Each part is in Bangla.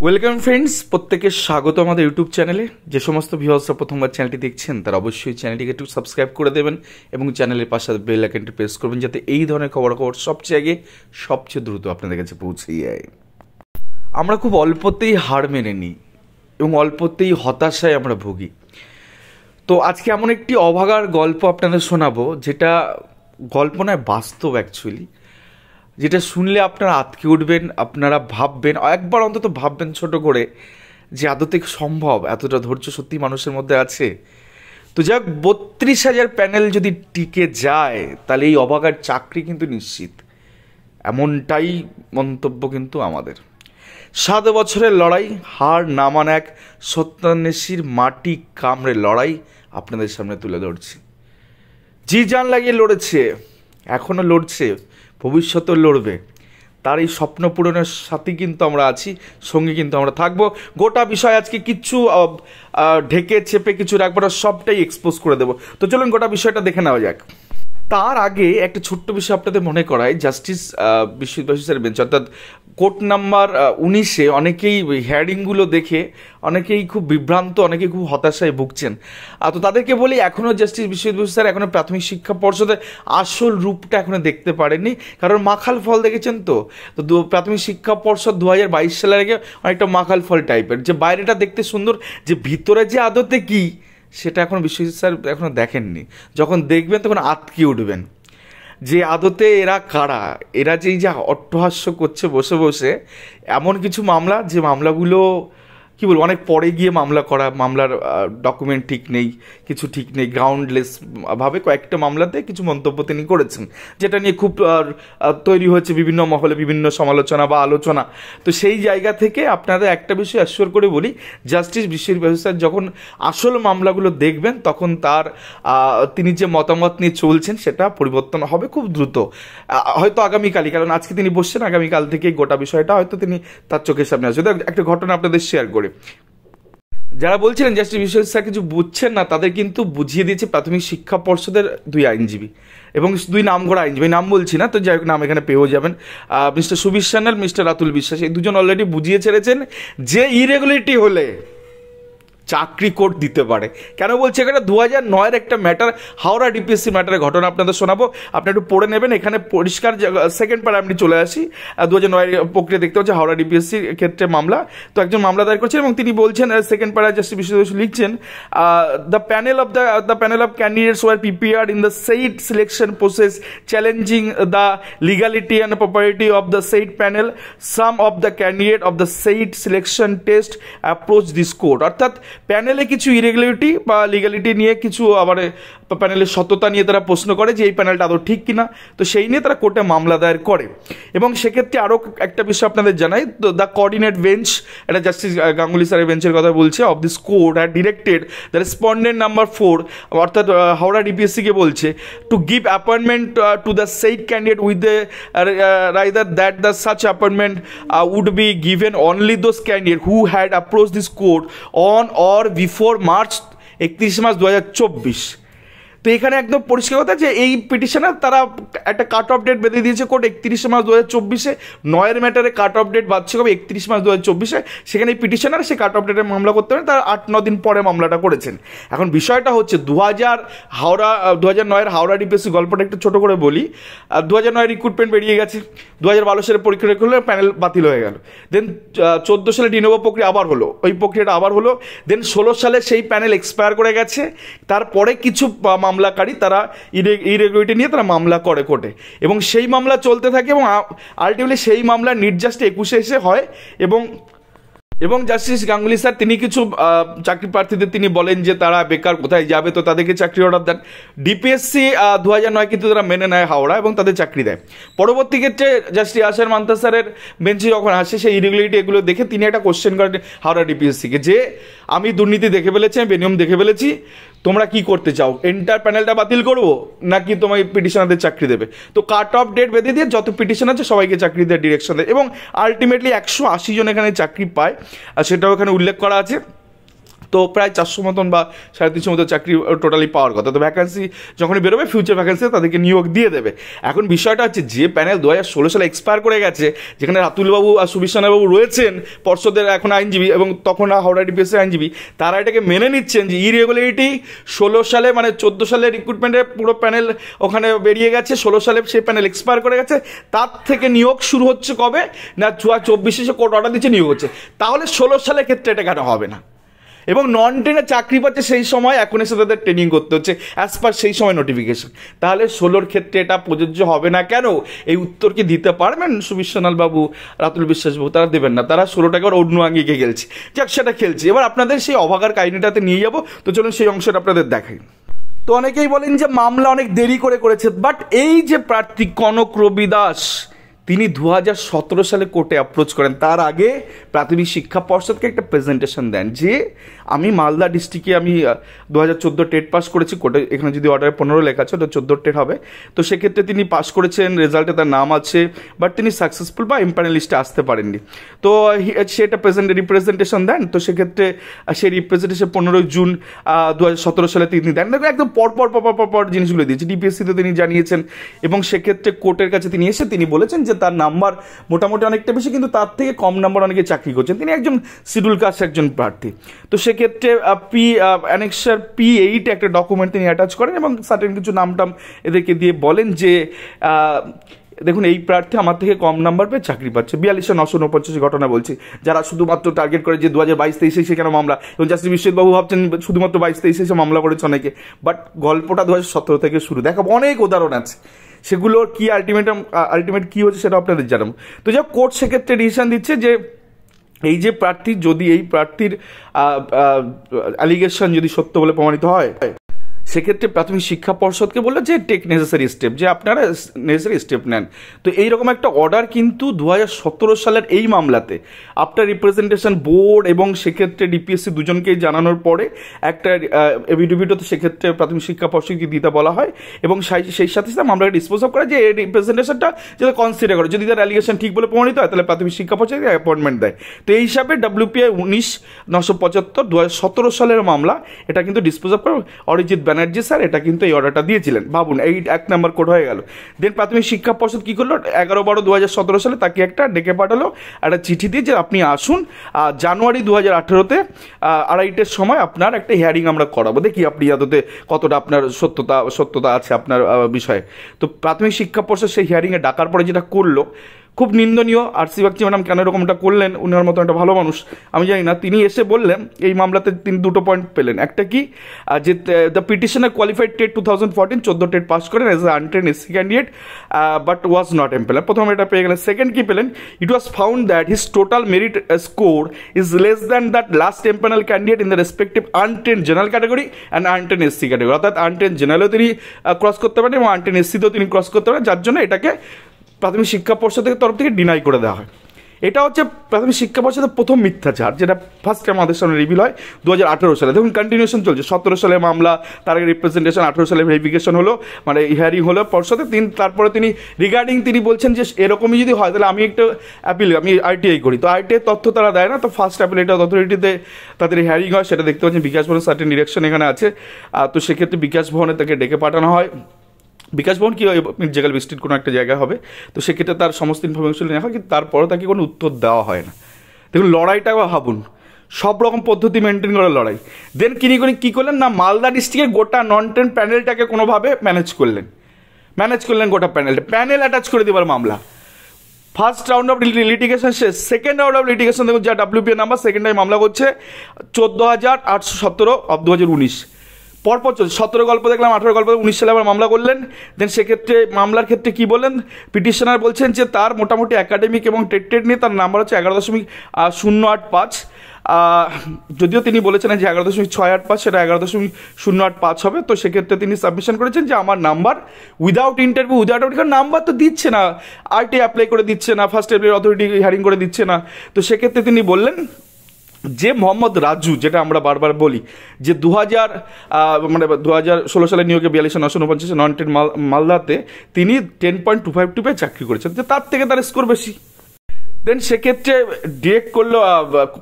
ওয়েলকাম ফ্রেন্ডস, প্রত্যেকে স্বাগত আমাদের ইউটিউব চ্যানেলে। যে সমস্ত ভিউয়ার্সরা প্রথমবার চ্যানেলটি দেখছেন তারা অবশ্যই চ্যানেলটিকে একটু সাবস্ক্রাইব করে দেবেন এবং চ্যানেলের পাশে বেল আইকনটি প্রেস করবেন যাতে এই ধরনের খবর সবচেয়ে আগে সবচেয়ে দ্রুত আপনাদের কাছে পৌঁছে যায়। আমরা খুব অল্পতেই হার মেনে নিই এবং অল্পতেই হতাশায় আমরা ভুগি। তো আজকে এমন একটি অভাগার গল্প আপনাদের শোনাবো, যেটা গল্প নয়, বাস্তব অ্যাকচুয়ালি, যেটা শুনলে আপনারা আঁতকে উঠবেন, আপনারা ভাববেন, একবার অন্তত ভাববেন ছোট করে যে আদতে সম্ভব, এতটা ধৈর্য সত্যি মানুষের মধ্যে আছে। তো যাক, 32,000 প্যানেল যদি টিকে যায় তাহলে এই অভাগার চাকরি কিন্তু নিশ্চিত, এমনটাই মন্তব্য কিন্তু আমাদের। 7 বছরের লড়াই, হার না মানা এক সত্যান্বেষীর মাটি কামড়ে লড়াই আপনাদের সামনে তুলে ধরছি। জি জান লাগিয়ে লড়েছে, এখনও লড়ছে, ভবিষ্যতেও লড়বে। তার এই স্বপ্ন পূরণের সাথে কিন্তু আমরা আছি, সঙ্গে কিন্তু আমরা থাকবো। গোটা বিষয় আজকে কিচ্ছু ঢেকে চেপে কিছু রাখবো না, সবটাই এক্সপোজ করে দেবো। তো চলুন গোটা বিষয়টা দেখে নেওয়া যাক। তার আগে একটা ছোট্ট বিষয় আপনাদের মনে করায়, জাস্টিস বিশ্বজিৎ স্যারের বেঞ্চ অর্থাৎ কোর্ট নাম্বার 19-এ অনেকেই হেয়ারিংগুলো দেখে অনেকেই খুব বিভ্রান্ত, অনেকেই খুব হতাশায় ভুগছেন। তো তাদেরকে বলি, এখনও জাস্টিস বিশ্বজিৎ স্যার এখনও প্রাথমিক শিক্ষা পর্ষদের আসল রূপটা এখনও দেখতে পারেননি, কারণ মাখাল ফল দেখেছেন। তো প্রাথমিক শিক্ষা পর্ষদ 2022 সালের আগে অনেকটা মাখাল ফল টাইপের, যে বাইরেটা দেখতে সুন্দর, যে ভিতরে যে আদতে কী সেটা এখন বিশ্বজিৎ স্যার এখনও দেখেননি। যখন দেখবেন তখন আঁতকে উঠবেন যে আদতে এরা কারা, এরা যে এই যে অট্টহাস্য করছে বসে বসে, এমন কিছু মামলা, যে মামলাগুলো কী বলবো, অনেক পরে গিয়ে মামলা করা, মামলার ডকুমেন্ট ঠিক নেই, কিছু ঠিক নেই, গ্রাউন্ডলেস ভাবে কয়েকটা মামলাতে কিছু মন্তব্য তিনি করেছেন, যেটা নিয়ে খুব তৈরি হয়েছে বিভিন্ন মহলে বিভিন্ন সমালোচনা বা আলোচনা। তো সেই জায়গা থেকে আপনাদের একটা বিষয় অ্যাসিওর করে বলি, জাস্টিস বিশ্বজিৎ স্যার যখন আসল মামলাগুলো দেখবেন তখন তার তিনি যে মতামত নিয়ে চলছেন সেটা পরিবর্তন হবে খুব দ্রুত, হয়তো আগামীকালই, কারণ আজকে তিনি বসছেন, আগামীকাল থেকে গোটা বিষয়টা হয়তো তিনি তার চোখের সামনে আসবে। একটা ঘটনা আপনাদের শেয়ার করে, যারা বলছিলেন জাস্টিস বিশ্বজিৎ স্যার কিছু বুঝছেন না, তাদের কিন্তু বুঝিয়ে দিয়েছে প্রাথমিক শিক্ষা পর্ষদের 2 আইনজীবী এবং 2 নামকরা আইনজীবী, নাম বলছি না, তো যাই হোক নাম এখানে পেয়েও যাবেন, মিস্টার সুবীর সান্যাল, মিস্টার রাতুল বিশ্বাস, এই দুজন অলরেডি বুঝিয়ে ছেড়েছেন যে ইরেগুলারিটি হলে চাকরি কোর্ট দিতে পারে। কেন বলছে, এখানে 2009-এর একটা ম্যাটার, হাওড়া ডিপিএসসি ম্যাটারের ঘটনা আপনাদের শোনাবো, আপনি একটু পড়ে নেবেন। এখানে পরিষ্কার, সেকেন্ড পারে আমি চলে আসি, 2009-এর প্রক্রিয়া দেখতে হচ্ছে, হাওড়া ডিপিএসসির ক্ষেত্রে মামলা। তো একজন মামলা দায়ের করছেন এবং তিনি বলছেন, সেকেন্ড পারে জাস্টিস বিশ্বজিৎ লিখছেন, the panel of candidates were prepared in the said selection process challenging the legality and propriety of the said panel, some of the candidate of the said selection test approach this court. অর্থাৎ প্যানেলে কিছু ইরেগুলারিটি বা লিগালিটি নিয়ে কিছু, আবার প্যানেলের সত্যতা নিয়ে তারা প্রশ্ন করে যে এই প্যানেলটা আদৌ ঠিক কিনা, তো সেই নিয়ে তারা কোর্টে মামলা দায়ের করে। এবং সেক্ষেত্রে আরও একটা বিষয় আপনাদের জানাই, দ্য কোঅর্ডিনেট বেঞ্চ, এটা জাস্টিস গাঙ্গুলি স্যারের বেঞ্চের কথা বলছে, of this court had directed the respondent number 4, অর্থাৎ হাওড়া ডিপিএসসিকে বলছে, to give appointment to the said candidate with the rider that the such appointment would be given only those candidate who had approach this court on or before March 31 March 2024। তো এখানে একদম পরিষ্কার কথা যে এই পিটিশনার তারা একটা কাট অফ ডেট বেঁধে দিয়েছে কোর্ট 31 মার্চ 2024-এ, 9-এর ম্যাটারে কাট অফ ডেট বাঁধছে কবে, 31 মার্চ 2024-এ। সেখানে এই পিটিশনার সে কাট অফ ডেটের মামলা করতে পারেন, তারা 8-9 দিন পরে মামলাটা করেছেন। এখন বিষয়টা হচ্ছে 2009-এর হাওড়া ডিপিএসসি গল্পটা একটু ছোটো করে বলি। 2009 রিক্রুটমেন্ট বেরিয়ে গেছে, 2012 সালে পরীক্ষা করলে প্যানেল বাতিল হয়ে গেল, দেন 14 সালে ডিনোভো প্রক্রিয়া আবার হলো, ওই প্রক্রিয়াটা আবার হলো, দেন 16 সালে সেই প্যানেল এক্সপায়ার করে গেছে। তারপরে কিছু মামলাকারী তারা ইরেগুলারিটি নিয়ে তারা মামলা করে কোর্টে, এবং সেই মামলা চলতে থাকে এবং আলটিমেটলি সেই মামলা নির্জাস্ট 21-এ এসে হয়। এবং জাস্টিস গাঙ্গুলি স্যার তিনি কিছু চাকরি প্রার্থীদের তিনি বলেন যে তারা বেকার, কোথায় যাবে, তো তাদেরকে চাকরি অর্ডার দেন। ডিপিএসসি 2009 কিন্তু তারা মেনে নেয় হাওড়া এবং তাদের চাকরি দেয়। পরবর্তী ক্ষেত্রে জাস্টিস আশার মান্তা স্যারের বেঞ্চে যখন আসে, সেই ইরেগুলারিটি এগুলো দেখে তিনি একটা কোশ্চেন করেন হাওড়া ডিপিএসসিকে, যে আমি দুর্নীতি দেখে ফেলেছি, আমি বেনিয়ম দেখে ফেলেছি, তোমরা কি করতে চাও, এন্টার প্যানেলটা বাতিল করবো নাকি তোমায় পিটিশনারদের চাকরি দেবে। তো কাট অফ ডেট বেঁধে দিয়ে যত পিটিশন আছে সবাইকে চাকরি দেওয়ার ডিরেকশন দেয়, এবং আলটিমেটলি 180 জন এখানে চাকরি পায়, আর সেটাও এখানে উল্লেখ করা আছে। তো প্রায় 400 মতন বা 350 মতো চাকরি টোটালি পাওয়ার কথা। তো ভ্যাকান্সি যখনই বেরোবে ফিউচার ভ্যাকান্সি তাদেরকে নিয়োগ দিয়ে দেবে। এখন বিষয়টা হচ্ছে যে প্যানেল 2016 সালে এক্সপায়ার করে গেছে, যেখানে রাতুলবাবু আর সুবিশানাবাবু রয়েছেন পর্ষদের এখন আইনজীবী এবং তখন হাওড়া ডিপিএসসি আইনজীবী, তারা এটাকে মেনে নিচ্ছেন যে ইরেগুলারিটি 16 সালে মানে 14 সালে রিক্রুটমেন্টের পুরো প্যানেল ওখানে বেরিয়ে গেছে, 16 সালে সেই প্যানেল এক্সপায়ার করে গেছে, তার থেকে নিয়োগ শুরু হচ্ছে কবে না 24 কোর্ট অর্ডার দিচ্ছে নিয়োগ হচ্ছে। তাহলে 16 সালের ক্ষেত্রে এটা কেন হবে না? এবং নন ট্রেনে চাকরি পাচ্ছে সেই সময়, এখন এসে তাদের ট্রেনিং করতে হচ্ছে অ্যাজ পার সেই সময় নোটিফিকেশন। তাহলে 16-র ক্ষেত্রে এটা প্রযোজ্য হবে না কেন? এই উত্তর কি দিতে পারবেন সুবিশ্বনাথ বাবু, রাতুল বিশ্বাসবাবু? তারা দেবেন না, তারা 16টাকে আবার অন্য আঙ্গিকে খেলছে। যাক, সেটা খেলছে। এবার আপনাদের সেই অভাগার কাহিনীটাতে নিয়ে যাবো, তো চলুন সেই অংশটা আপনাদের দেখাই। তো অনেকেই বলেন যে মামলা অনেক দেরি করে করেছে, বাট এই যে প্রার্থী কনক রবি দাস, তিনি 2017 সালে কোর্টে অ্যাপ্রোচ করেন। তার আগে প্রাথমিক শিক্ষা পর্ষদকে একটা প্রেজেন্টেশন দেন যে আমি মালদা ডিস্ট্রিক্টে আমি 2014 টেট পাস করেছি। কোর্টে এখানে যদি অর্ডারে 15 লেখা আছে, ওটা 14 টেট হবে। তো সেক্ষেত্রে তিনি পাস করেছেন, রেজাল্টে তার নাম আছে, বাট তিনি সাকসেসফুল বা এমপ্যানেল লিস্টে আসতে পারেননি। তো সেটা রিপ্রেজেন্টেশন দেন। তো সেক্ষেত্রে সেই রিপ্রেজেন্টেশন 15 জুন 2017 সালে তিনি দেন। একদম পর জিনিসগুলো দিয়েছে, ডিপিএসসিতে তিনি জানিয়েছেন। এবং সেক্ষেত্রে কোর্টের কাছে তিনি এসে তিনি বলেছেন যে তার নাম্বার মোটামুটি অনেকটা বেশি, কিন্তু তার থেকে কম নাম্বার অনেকে চাকরি করছেন। তিনি একজন শিডিউল কাস্ট একজন প্রার্থী। তো সেক্ষেত্রে অ্যানেক্সার P8 একটা ডকুমেন্ট তিনি অ্যাটাচ করেন এবং সার্টেন কিছু নামটাম এদেরকে দিয়ে বলেন যে দেখুন এই প্রার্থী আমার থেকে কম নাম্বার পেয়ে চাকরি পাচ্ছে। 42,949 ঘটনা বলছি, যারা শুধুমাত্র টার্গেট করে যে 2022-23 কেন মামলা, এবং জাস্টিস বিশ্বজিৎবাবু ভাবছেন শুধুমাত্র 22-23 মামলা করেছে অনেকে, বাট গল্পটা 2017 থেকে শুরু। দেখাবো অনেক উদাহরণ আছে, সেগুলোর কি আলটিমেট কি হচ্ছে সেটা আপনাদের জানাবো। তো যা কোর্ট সেক্ষেত্রে ডিসিশন দিচ্ছে যে এই যে প্রার্থী, যদি এই প্রার্থীর অ্যালিগেশন যদি সত্য বলে প্রমাণিত হয়, সেক্ষেত্রে প্রাথমিক শিক্ষা পর্ষদকে বললো যে টেক নেসেসারি স্টেপ, যে আপনারা নেসেসারি স্টেপ নেন। তো এইরকম একটা অর্ডার কিন্তু 2017 সালের এই মামলাতে আফটার রিপ্রেজেন্টেশন বোর্ড এবং সেক্ষেত্রে ডিপিএসসি দুজনকেই জানানোর পরে একটা এভিডেভিটও তো সেক্ষেত্রে প্রাথমিক শিক্ষা পর্ষদকে দিতে বলা হয় এবং সেই সাথে সাথে মামলাকে ডিসপোজ অফ করে যে এই রিপ্রেজেন্টেশনটা যাতে কনসিডার করে, যদি তার অ্যালিগেশন ঠিক বলে প্রমাণিত হয় তাহলে প্রাথমিক শিক্ষা পর্ষদকে অ্যাপয়েন্টমেন্ট দেয়। তো এই হিসাবে WPI 19/975 2017 সালের মামলা, এটা কিন্তু ডিসপোজ অফ করে অরিজিৎ ব্যানার্জি স্যার, এটা কিন্তু এই অর্ডারটা দিয়েছিলেন। ভাবুন, এই 1 নম্বর কোড হয়ে গেল। দেন প্রাথমিক শিক্ষা পর্ষদ কী করলো, 11/12/2017 সালে তাকে একটা ডেকে পাঠালো, একটা চিঠি দিয়ে যে আপনি আসুন জানুয়ারি 2018-তে 2:30-এর সময় আপনার একটা হিয়ারিং আমরা করাবো, দেখি আপনি আদতে কতটা আপনার সত্যতা আছে আপনার বিষয়ে। তো প্রাথমিক শিক্ষা পর্ষদ সেই হিয়ারিংয়ে ডাকার পরে যেটা করলো, খুব নিন্দনীয়। আর.সি. বাগচি ম্যাডাম কেন এরকমটা করলেন, উনার মতো একটা ভালো মানুষ আমি জানি না, তিনি এসে বললেন এই মামলাতে তিনি 2টো পয়েন্ট পেলেন। একটা কি, যে the petitioner qualified TET 2014 14 TET pass করেন as a untrained SC candidate but was not employed. প্রথম এটা পেয়ে গেলেন। সেকেন্ড কি পেলেন, it was found that his total merit score is less than that last empanel candidate in the respective untrained general category and untrained SC category. অর্থাৎ আনট্রেন্ড জেনারেলও তিনি ক্রস করতে পারেন এবং আনট্রেন্ড এসসিতেও তিনি ক্রস করতে পারেন, যার জন্য এটাকে প্রাথমিক শিক্ষা পর্ষদের তরফ থেকে ডিনাই করে দেওয়া হয়। এটা হচ্ছে প্রাথমিক শিক্ষা পর্ষদের প্রথম মিথ্যাচার, যেটা ফার্স্ট টাইম আমাদের সামনে রিভিল হয় 2018 সালে। দেখুন কন্টিনিউশন চলছে, 17 সালে মামলা, তার আগে রিপ্রেজেন্টেশন, 18 সালে ভেরিফিকেশন হলো, মানে হিয়ারিং হলো পর্ষদে। তারপরে তিনি রিগার্ডিং তিনি বলছেন যে এরকমই যদি হয় তাহলে আমি একটা অ্যাপিল, আমি আইটিআই করি। তো আইটিআই তথ্য তারা দেয় না, তো ফার্স্ট অ্যাপিলেট অথরিটিতে তাদের হিয়ারিং হয়, সেটা দেখতে পাচ্ছেন বিকাশ ভবনের সার্টেন ডিরেকশন এখানে আছে। তো সেক্ষেত্রে বিকাশ ভবনে তাকে ডেকে পাঠানো হয়। বিকাশ ভবন কি জায়গায় বিস্তৃত কোনো একটা জায়গা হবে, তো সেক্ষেত্রে তার সমস্ত ইনফরমেশন নেওয়া হয়, কিন্তু তারপরেও তাকে কোনো উত্তর দেওয়া হয় না। দেখুন লড়াইটা ভাবুন, সব রকম পদ্ধতি মেনটেন করে লড়াই। দেন কী করলেন না, মালদা ডিস্ট্রিক্টের গোটা নন ট্রেন প্যানেলটাকে কোনোভাবে ম্যানেজ করলেন গোটা প্যানেল অ্যাটাচ করে দেবার মামলা। ফার্স্ট রাউন্ড অফ লিটিগেশন শেষ, সেকেন্ড রাউন্ড অফ লিটিগেশন দেখুন যা WPA নাম্বার, সেকেন্ড টাইম মামলা করছে 14,817/2019। পরপর চলছে 17 গল্প দেখলাম, 18 গল্প, 19 সালে আবার মামলা করলেন। দেন সেক্ষেত্রে মামলার ক্ষেত্রে কি বললেন, পিটিশনার বলছেন যে তার মোটামুটি একাডেমিক এবং টেট নিয়ে তার নাম্বার হচ্ছে 11.085। যদিও তিনি বলেছেন যে 11.685, সেটা 11.085 হবে। তো সেক্ষেত্রে তিনি সাবমিশন করেছেন যে আমার নাম্বার উইদাউট ইন্টারভিউ, নাম্বার তো দিচ্ছে না, আরটি অ্যাপ্লাই করে দিচ্ছে না, ফার্স্ট অ্যাপ্লাই অথরিটি হিয়ারিং করে দিচ্ছে না। তো সেক্ষেত্রে তিনি বললেন যে মোহাম্মদ রাজু, যেটা আমরা বারবার বলি যে 2016 সালে নিয়োগে 42,949 নন ট্রেন মালদাতে তিনি 10.252 পেয়ে চাকরি করেছেন, যে তার থেকে তার স্কোর বেশি। দেন সেক্ষেত্রে ডিরেক্ট করলো,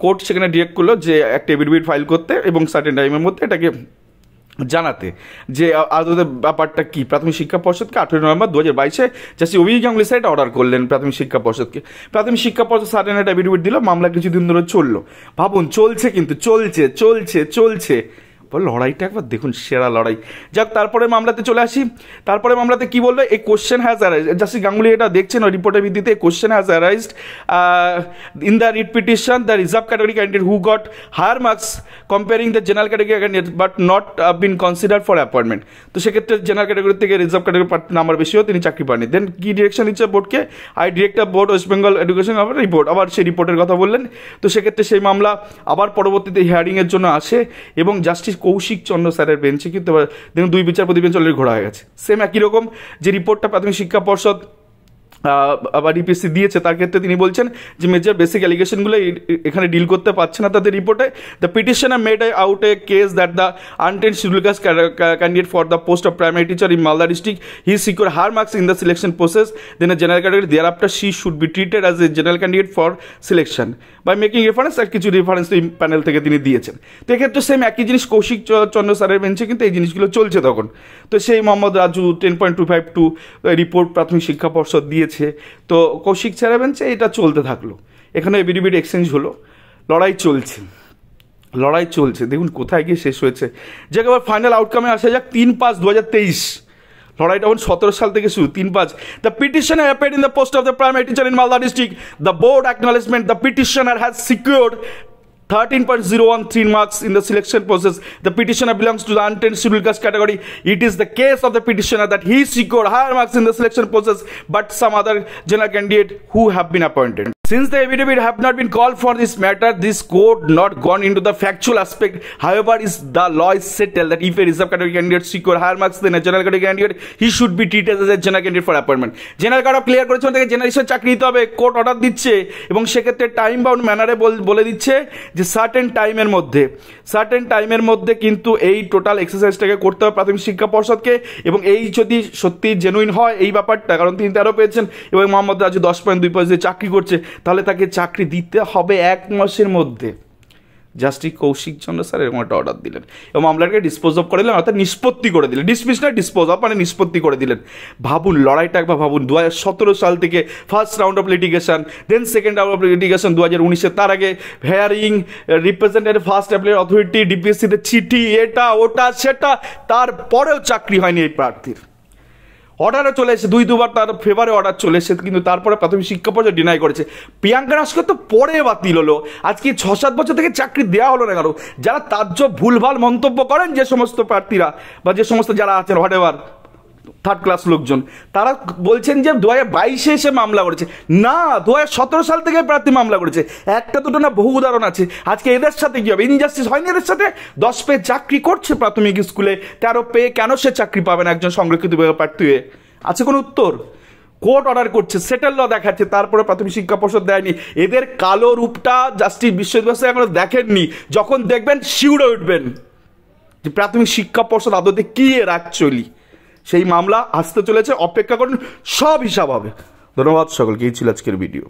কোর্ট সেখানে ডিরেক্ট করলো যে একটা এফিডেভিট ফাইল করতে এবং সার্টেন টাইমের মধ্যে এটাকে জানাতে যে আদতে ব্যাপারটা কি। প্রাথমিক শিক্ষা পর্ষদকে 18 November 2022 justice Abhijit Ganguly sir এটা অর্ডার করলেন প্রাথমিক শিক্ষা পর্ষদকে। প্রাথমিক শিক্ষা পর্ষদ সার্টেন একটা এফিডেভিট দিল, মামলা কিছুদিন ধরে চললো। ভাবুন, চলছে কিন্তু চলছে চলছে চলছে, লড়াইটা একবার দেখুন, সেরা লড়াই। যাক, তারপরে মামলাতে চলে আসি। তারপরে মামলাতে কি বললো, এই question has arisen, justice Ganguly এটা দেখছেন ওই রিপোর্টের ভিত্তিতে, question has arisen in the writ petition the reserve category candidate who got higher marks comparing the general category candidate but not been consider for appointment. তো সেক্ষেত্রে জেনারেল ক্যাটাগরি থেকে রিজার্ভ ক্যাটাগরি নাম্বার বেশি হয়, তিনি চাকরি পাননি। দেন কি ডিরেকশন দিচ্ছে বোর্ডকে, I director board West Bengal education report, আবার সেই রিপোর্টের কথা বললেন। তো সেক্ষেত্রে সেই মামলা আবার পরবর্তীতে হিয়ারিংয়ের জন্য আসে এবং জাস্টিস কৌশিক চন্দ্র স্যারের বেঞ্চে কিন্তু দেখুন 2 বিচারপতি বেঞ্চ অলরেডি ঘোরা হয়ে গেছে। সেম একই রকম যে রিপোর্টটা প্রাথমিক শিক্ষা পর্ষদ আবার ইপিএসসি দিয়েছে, তার ক্ষেত্রে তিনি বলছেন যে মেজর বেসিক অ্যালিগেশনগুলো এখানে ডিল করতে পারছে না তাদের রিপোর্টে। The petitioner made out a case that the untrained schedule caste candidate for the post of primary teacher in Malda district he secure higher marks in the selection process then a general category there after she should be treated as a general candidate for selection by making reference, আর কিছু রেফারেন্স এই প্যানেল থেকে তিনি দিয়েছেন। তো এক্ষেত্রে সেম একই জিনিস কৌশিক চন্দ্র স্যারের বেঞ্চে কিন্তু এই জিনিসগুলো চলছে তখন। তো সেই মোহাম্মদ রাজু 10.252 রিপোর্ট প্রাথমিক শিক্ষা পর্ষদ দিয়েছে, তো কৌশিক স্যারের বেঞ্চে এটা চলতে থাকলো। এখানে এফিডেভিট এক্সচেঞ্জ হলো, লড়াই চলছে লড়াই চলছে, দেখুন কোথায় গিয়ে শেষ হয়েছে। যে এবার ফাইনাল আউটকামে আসা যাক, 3/5/2023 লড়াইটা এখন 17 সাল থেকে শুরু। 3/5 the petitioner appeared in the post of the primary teacher in Malda district the board acknowledgement the petitioner has secured 13.013 marks in the selection process. The petitioner belongs to the untrained scheduled caste category. It is the case of the petitioner that he secured higher marks in the selection process but some other general candidate who have been appointed. Since the affidavit have not been called for this matter, this court not gone into the factual aspect. However, the law is settled that if a reserve category candidate secure higher marks than a general category candidate, he should be treated as a general candidate for appointment. General card clear করেছে, তাকে জেনারেল হিসেবে চাকরি দিতে হবে, কোর্ট অর্ডার দিচ্ছে এবং সেক্ষেত্রে টাইম বাউন্ড ম্যানারে বলে দিচ্ছে যে সার্টেন টাইমের মধ্যে কিন্তু এই টোটাল এক্সারসাইজটাকে করতে হবে প্রাথমিক শিক্ষা পর্ষদকে। এবং এই যদি সত্যি জেনুইন হয় এই ব্যাপারটা, কারণ তিনি 13 পেয়েছেন এবং মোহাম্মদ রাজু 10.2 দিয়ে চাকরি করছে, তাহলে তাকে চাকরি দিতে হবে 1 মাসের মধ্যে। জাস্টিস কৌশিক চন্দ্র স্যার এরকম একটা অর্ডার দিলেন এবং মামলাটাকে ডিসপোজ অফ করে দিলেন, অর্থাৎ নিষ্পত্তি করে দিলেন। ডিসমিস না, ডিসপোজ অফ মানে নিষ্পত্তি করে দিলেন। ভাবুন লড়াইটা একবার ভাবুন, 2017 সাল থেকে first round of litigation, then second round of litigation 2019, তার আগে hearing, representative first appellate authority, ডিপিএসসিতে চিঠি, এটা ওটা সেটা, তারপরেও চাকরি হয়নি এই প্রার্থীর। অর্ডারও চলে এসে 2-2বার তার ফেভারে অর্ডার চলে এসে, কিন্তু তারপরে প্রাথমিক শিক্ষা পর্ষদ ডিনাই করেছে। প্রিয়াঙ্কা রাজকে তো পরে বাতিল হলো, আজকে 6-7 বছর থেকে চাকরি দেওয়া হলো না কেন? যারা তাজ্য ভুলভাল মন্তব্য করেন যে সমস্ত প্রার্থীরা বা যে সমস্ত যারা আছেন হোয়াটএভার থার্ড ক্লাস লোকজন, তারা বলছেন যে 2022 এসে মামলা করেছে। না, 2017 সাল থেকে প্রার্থী মামলা করেছে। একটা দুটো না, বহু উদাহরণ আছে। আজকে এদের সাথে কি হবে? ইনজাস্টিস হয়নি এদের সাথে? 10 পেয়ে চাকরি করছে প্রাথমিক স্কুলে, 13 পেয়ে কেন সে চাকরি পাবে না একজন সংরক্ষিত প্রার্থী হয়ে? আছে কোনো উত্তর? কোর্ট অর্ডার করছে, সেটেল ল দেখাচ্ছে, তারপরে প্রাথমিক শিক্ষা পর্ষদ দেয়নি। এদের কালো রূপটা জাস্টিস বিশ্ববিদ্যালয় এখনো দেখেননি। যখন দেখবেন শিউরে উঠবেন যে প্রাথমিক শিক্ষা পর্ষদ আদতে কি এর অ্যাকচুয়ালি। সেই মামলা আসতে চলেছে, অপেক্ষা করুন, সব হিসাব হবে। ধন্যবাদ সকলকে, এই ছিল আজকের ভিডিও।